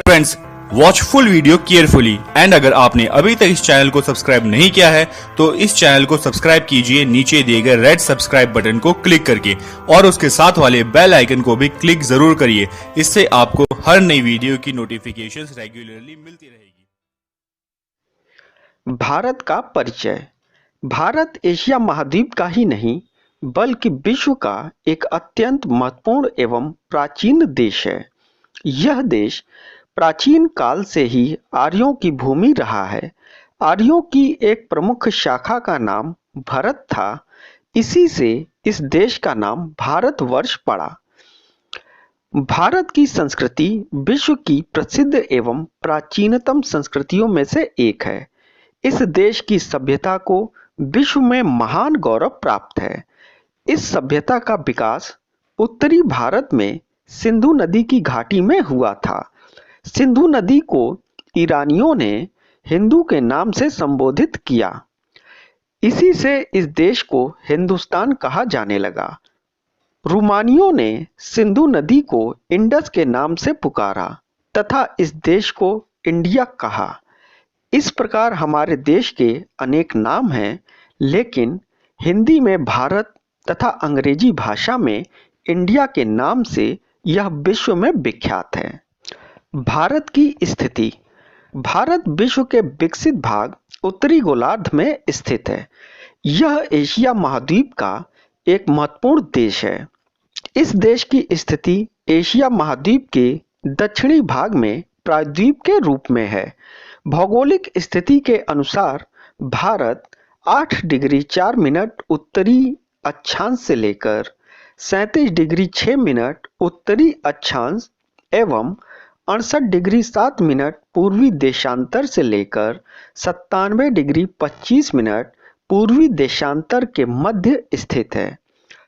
Friends, watch full video carefully and अगर आपने अभी तक इस चैनल को सब्सक्राइब नहीं किया है तो इस चैनल को सब्सक्राइब कीजिए नीचे दिए गए रेड सब्सक्राइब बटन को क्लिक करके और उसके साथ वाले बेल आइकन को भी क्लिक जरूर करिए। इससे आपको हर नई वीडियो की नोटिफिकेशंस रेगुलरली मिलती रहेगी। भारत का परिचय। भारत एशिया महाद्वीप का ही नहीं बल्कि विश्व का एक अत्यंत महत्वपूर्ण एवं प्राचीन देश है। यह देश प्राचीन काल से ही आर्यों की भूमि रहा है। आर्यों की एक प्रमुख शाखा का नाम भरत था। इसी से इस देश का नाम भारतवर्ष पड़ा। भारत की संस्कृति विश्व की प्रसिद्ध एवं प्राचीनतम संस्कृतियों में से एक है। इस देश की सभ्यता को विश्व में महान गौरव प्राप्त है। इस सभ्यता का विकास उत्तरी भारत में सिंधु नदी की घाटी में हुआ था। सिंधु नदी को ईरानियों ने हिंदू के नाम से संबोधित किया। इसी से इस देश को हिंदुस्तान कहा जाने लगा। रोमानियों ने सिंधु नदी को इंडस के नाम से पुकारा तथा इस देश को इंडिया कहा। इस प्रकार हमारे देश के अनेक नाम हैं, लेकिन हिंदी में भारत तथा अंग्रेजी भाषा में इंडिया के नाम से यह विश्व में विख्यात है। भारत की स्थिति। भारत विश्व के विकसित भाग उत्तरी गोलार्ध में स्थित है। यह एशिया महाद्वीप का एक महत्वपूर्ण देश है। इस देश की स्थिति एशिया महाद्वीप के दक्षिणी भाग में प्रायद्वीप के रूप में है। भौगोलिक स्थिति के अनुसार भारत 8 डिग्री 4 मिनट उत्तरी अक्षांश से लेकर 37 डिग्री 6 मिनट उत्तरी अक्षांश एवं 68 डिग्री 7 मिनट पूर्वी देशांतर से लेकर 97 डिग्री 25 मिनट पूर्वी देशांतर के मध्य स्थित है।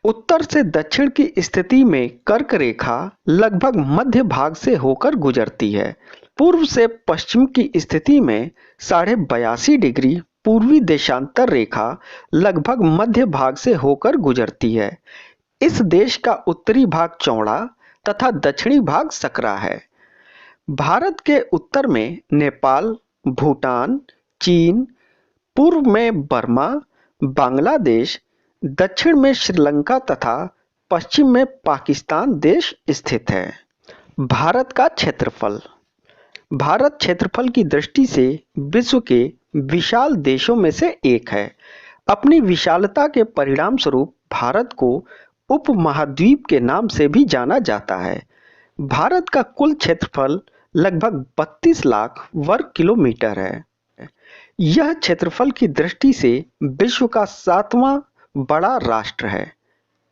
उत्तर से दक्षिण की स्थिति में कर्क रेखा लगभग मध्य भाग से होकर गुजरती है। पूर्व से पश्चिम की स्थिति में 82.5 डिग्री पूर्वी देशांतर रेखा लगभग मध्य भाग से होकर गुजरती है। इस देश का उत्तरी भाग चौड़ा तथा दक्षिणी भाग सकरा है। भारत के उत्तर में नेपाल, भूटान, चीन, पूर्व में बर्मा, बांग्लादेश, दक्षिण में श्रीलंका तथा पश्चिम में पाकिस्तान देश स्थित है। भारत का क्षेत्रफल। भारत क्षेत्रफल की दृष्टि से विश्व के विशाल देशों में से एक है। अपनी विशालता के परिणाम स्वरूप भारत को उपमहाद्वीप के नाम से भी जाना जाता है। भारत का कुल क्षेत्रफल लगभग 32 लाख वर्ग किलोमीटर है। यह क्षेत्रफल की दृष्टि से विश्व का 7वां बड़ा राष्ट्र है।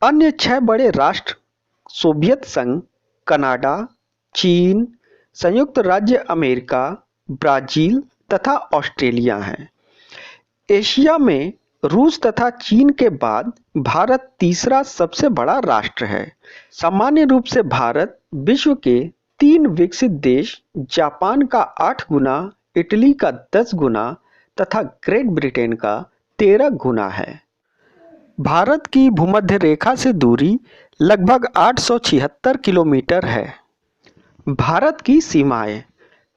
अन्य 6 बड़े राष्ट्र सोवियत संघ, कनाडा, चीन, संयुक्त राज्य अमेरिका, ब्राजील तथा ऑस्ट्रेलिया हैं। एशिया में रूस तथा चीन के बाद भारत तीसरा सबसे बड़ा राष्ट्र है। सामान्य रूप से भारत विश्व के 3 विकसित देश जापान का 8 गुना, इटली का 10 गुना तथा ग्रेट ब्रिटेन का 13 गुना है। भारत की भूमध्य रेखा से दूरी लगभग 876 किलोमीटर है। भारत की सीमाएं।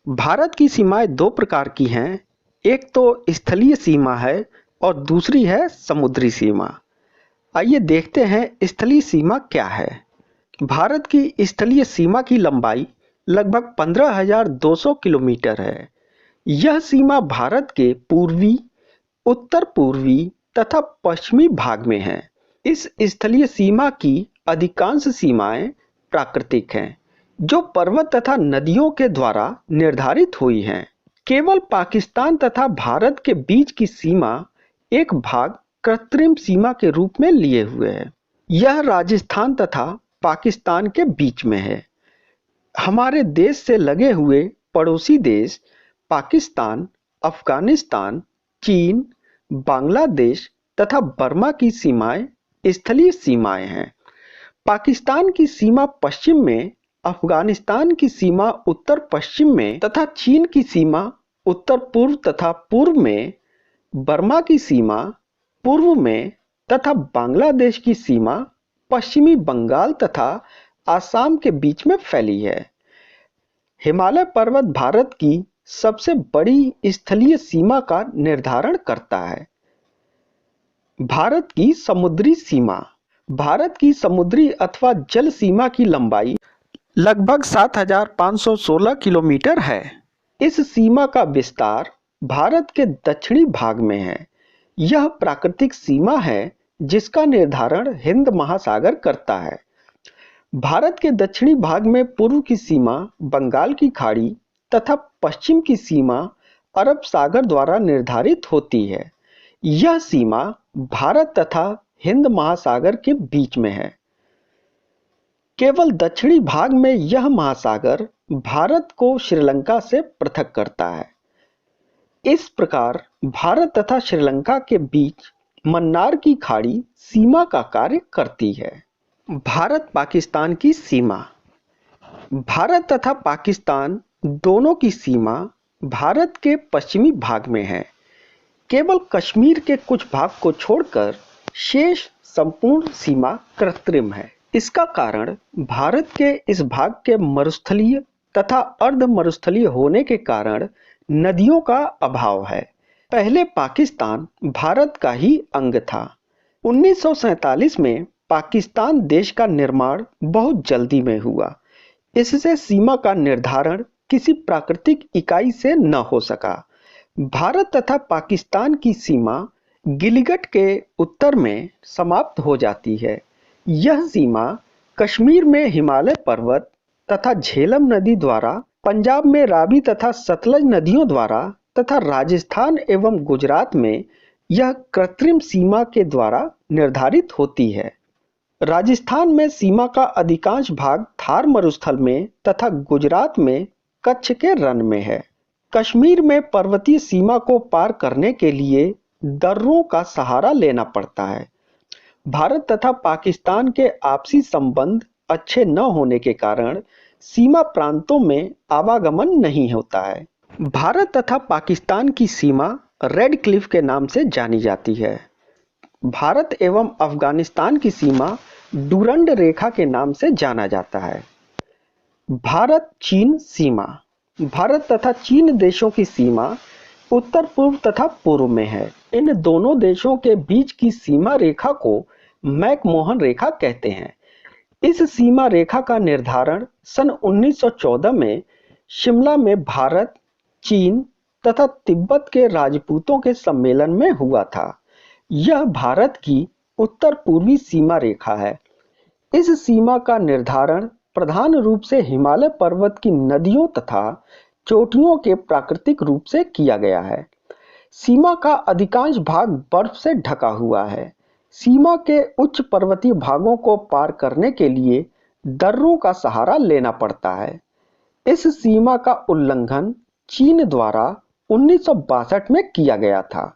भारत की सीमाएं 2 प्रकार की हैं। एक तो स्थलीय सीमा है और दूसरी है समुद्री सीमा। आइए देखते हैं स्थलीय सीमा क्या है। भारत की स्थलीय सीमा की लंबाई लगभग 15,200 किलोमीटर है। यह सीमा भारत के पूर्वी, उत्तर पूर्वी तथा पश्चिमी भाग में है। इस स्थलीय सीमा की अधिकांश सीमाएं प्राकृतिक हैं, जो पर्वत तथा नदियों के द्वारा निर्धारित हुई हैं। केवल पाकिस्तान तथा भारत के बीच की सीमा एक भाग कृत्रिम सीमा के रूप में लिए हुए है। यह राजस्थान तथा पाकिस्तान के बीच में है। हमारे देश से लगे हुए पड़ोसी देश पाकिस्तान, अफगानिस्तान, चीन, बांग्लादेश तथा बर्मा की सीमाएं स्थलीय सीमाएं हैं। पाकिस्तान की सीमा पश्चिम में, अफगानिस्तान की सीमा उत्तर पश्चिम में तथा चीन की सीमा उत्तर पूर्व तथा पूर्व में, बर्मा की सीमा पूर्व में तथा बांग्लादेश की सीमा पश्चिमी बंगाल तथा आसाम के बीच में फैली है। हिमालय पर्वत भारत की सबसे बड़ी स्थलीय सीमा का निर्धारण करता है। भारत की समुद्री सीमा। भारत की समुद्री अथवा जल सीमा की लंबाई लगभग 7,516 किलोमीटर है। इस सीमा का विस्तार भारत के दक्षिणी भाग में है। यह प्राकृतिक सीमा है जिसका निर्धारण हिंद महासागर करता है। भारत के दक्षिणी भाग में पूर्व की सीमा बंगाल की खाड़ी तथा पश्चिम की सीमा अरब सागर द्वारा निर्धारित होती है। यह सीमा भारत तथा हिंद महासागर के बीच में है। केवल दक्षिणी भाग में यह महासागर भारत को श्रीलंका से पृथक करता है। इस प्रकार भारत तथा श्रीलंका के बीच मन्नार की खाड़ी सीमा का कार्य करती है। भारत पाकिस्तान की सीमा। भारत तथा पाकिस्तान दोनों की सीमा भारत के पश्चिमी भाग में है। केवल कश्मीर के कुछ भाग को छोड़कर शेष संपूर्ण सीमा कृत्रिम है। इसका कारण भारत के इस भाग के मरुस्थलीय तथा अर्ध मरुस्थलीय होने के कारण नदियों का अभाव है। पहले पाकिस्तान भारत का ही अंग था। 1947 में पाकिस्तान देश का निर्माण बहुत जल्दी में हुआ। इससे सीमा का निर्धारण किसी प्राकृतिक इकाई से न हो सका। भारत तथा पाकिस्तान की सीमा गिलगित के उत्तर में समाप्त हो जाती है। यह सीमा कश्मीर में हिमालय पर्वत तथा झेलम नदी द्वारा, पंजाब में रावी तथा सतलज नदियों द्वारा तथा राजस्थान एवं गुजरात में यह कृत्रिम सीमा के द्वारा निर्धारित होती है। राजस्थान में सीमा का अधिकांश भाग थार मरुस्थल में तथा गुजरात में कच्छ के रण में है। कश्मीर में पर्वतीय सीमा को पार करने के लिए दर्रों का सहारा लेना पड़ता है। भारत तथा पाकिस्तान के आपसी संबंध अच्छे न होने के कारण सीमा प्रांतों में आवागमन नहीं होता है। भारत तथा पाकिस्तान की सीमा रेड क्लिफ के नाम से जानी जाती है। भारत एवं अफगानिस्तान की सीमा डुरंड रेखा के नाम से जाना जाता है। भारत चीन सीमा। भारत तथा चीन देशों की सीमा उत्तर पूर्व तथा पूर्व में है। इन दोनों देशों के बीच की सीमा रेखा को मैकमोहन रेखा कहते हैं। इस सीमा रेखा का निर्धारण सन 1914 में शिमला में भारत, चीन तथा तिब्बत के राजपूतों के सम्मेलन में हुआ था। यह भारत की उत्तर पूर्वी सीमा रेखा है। इस सीमा का निर्धारण प्रधान रूप से हिमालय पर्वत की नदियों तथा चोटियों के प्राकृतिक रूप से किया गया है। सीमा का अधिकांश भाग बर्फ से ढका हुआ है। सीमा के उच्च पर्वतीय भागों को पार करने के लिए दर्रों का सहारा लेना पड़ता है। इस सीमा का उल्लंघन चीन द्वारा 1962 में किया गया था।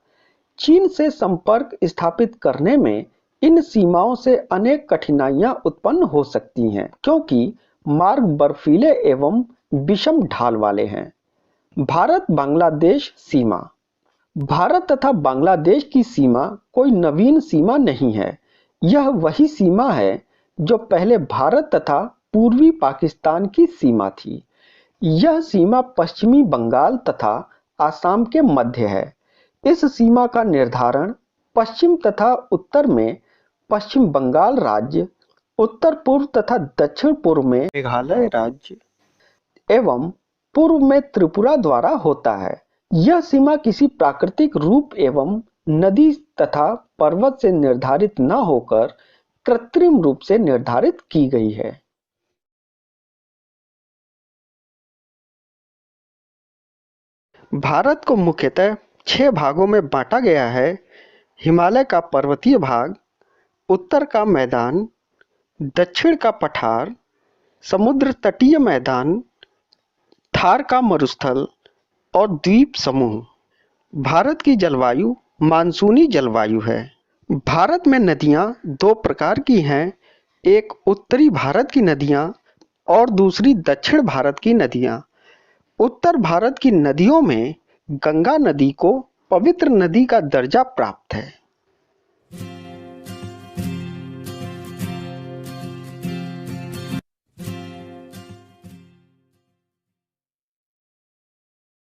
चीन से संपर्क स्थापित करने में इन सीमाओं से अनेक कठिनाइयां उत्पन्न हो सकती हैं, क्योंकि मार्ग बर्फीले एवं विषम ढाल वाले हैं। भारत बांग्लादेश सीमा। भारत तथा बांग्लादेश की सीमा कोई नवीन सीमा नहीं है। यह वही सीमा है जो पहले भारत तथा पूर्वी पाकिस्तान की सीमा थी। यह सीमा पश्चिमी बंगाल तथा आसाम के मध्य है। इस सीमा का निर्धारण पश्चिम तथा उत्तर में पश्चिम बंगाल राज्य, उत्तर पूर्व तथा दक्षिण पूर्व में मेघालय राज्य एवं पूर्व में त्रिपुरा द्वारा होता है। यह सीमा किसी प्राकृतिक रूप एवं नदी तथा पर्वत से निर्धारित न होकर कृत्रिम रूप से निर्धारित की गई है। भारत को मुख्यतः 6 भागों में बांटा गया है। हिमालय का पर्वतीय भाग, उत्तर का मैदान, दक्षिण का पठार, समुद्र तटीय मैदान, थार का मरुस्थल और द्वीप समूह। भारत की जलवायु मानसूनी जलवायु है। भारत में नदियां 2 प्रकार की हैं, एक उत्तरी भारत की नदियां और दूसरी दक्षिण भारत की नदियां। उत्तर भारत की नदियों में गंगा नदी को पवित्र नदी का दर्जा प्राप्त है।